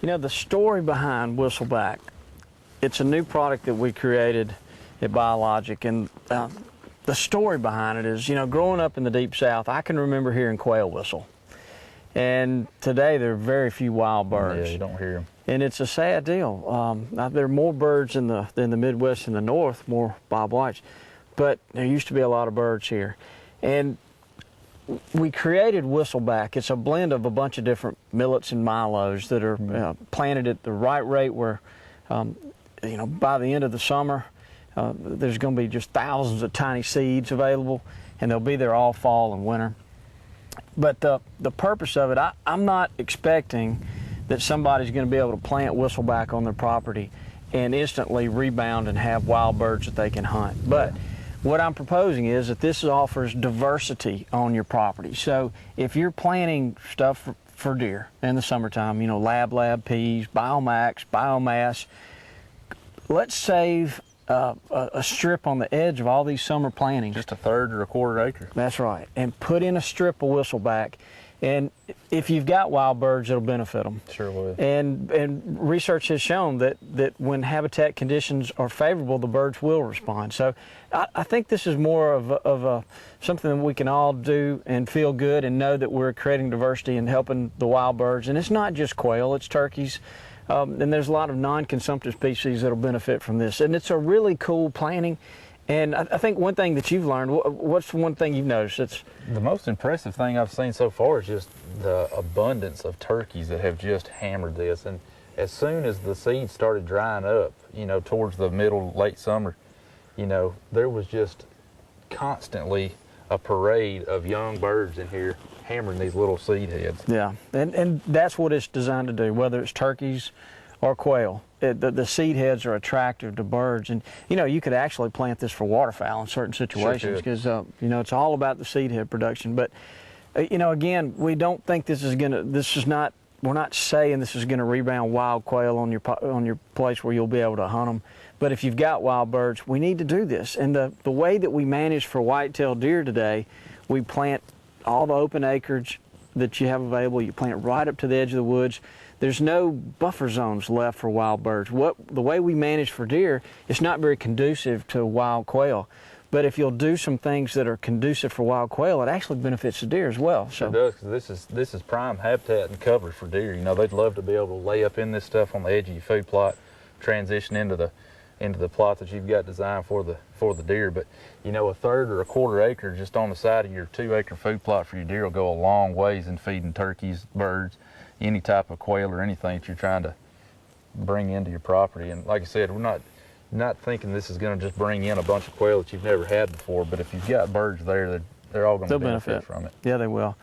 You know, the story behind Whistleback, it's a new product that we created at BioLogic, and the story behind it is, you know, growing up in the Deep South, I can remember hearing quail whistle. And today there are very few wild birds. Yeah, you don't hear them. And it's a sad deal. There are more birds in the Midwest and the North, more bobwhites, but there used to be a lot of birds here. And we created Whistleback. It's a blend of a bunch of different millets and milos that are planted at the right rate where, you know, by the end of the summer, there's going to be just thousands of tiny seeds available, and they'll be there all fall and winter. But the purpose of it, I'm not expecting that somebody's going to be able to plant Whistleback on their property and instantly rebound and have wild birds that they can hunt. But what I'm proposing is that this offers diversity on your property. So if you're planting stuff for deer in the summertime, you know, lab peas, biomax, biomass, let's save a strip on the edge of all these summer plantings. Just a third or a quarter acre. That's right. And put in a strip of Whistleback. And if you've got wild birds, it'll benefit them. Sure would. And research has shown that when habitat conditions are favorable, the birds will respond. So I think this is more of something that we can all do and feel good and know that we're creating diversity and helping the wild birds. And it's not just quail, it's turkeys. And there's a lot of non-consumptive species that'll benefit from this. And it's a really cool planting. And I think one thing that you've learned, what's one thing you've noticed? The most impressive thing I've seen so far is just the abundance of turkeys that have just hammered this. And as soon as the seeds started drying up, you know, towards the middle, late summer, you know, there was just constantly a parade of young birds in here hammering these little seed heads. Yeah, and that's what it's designed to do, whether it's turkeys or quail. The seed heads are attractive to birds, and you know, you could actually plant this for waterfowl in certain situations because you know, it's all about the seed head production. But you know, again, we don't think we're not saying this is gonna rebound wild quail on your place where you'll be able to hunt them. But if you've got wild birds, we need to do this. And the way that we manage for white-tailed deer today, we plant all the open acreage that you have available. You plant right up to the edge of the woods. There's no buffer zones left for wild birds. The way we manage for deer, it's not very conducive to wild quail. But if you'll do some things that are conducive for wild quail, it actually benefits the deer as well. So it does, because this is prime habitat and cover for deer. You know, they'd love to be able to lay up in this stuff on the edge of your food plot, transition into the plot that you've got designed for the deer. But you know, a third or a quarter acre just on the side of your 2-acre food plot for your deer will go a long ways in feeding turkeys, birds, any type of quail or anything that you're trying to bring into your property. And like I said, we're not thinking this is going to just bring in a bunch of quail that you've never had before, but if you've got birds there, they're all going to benefit from it. Yeah, they will.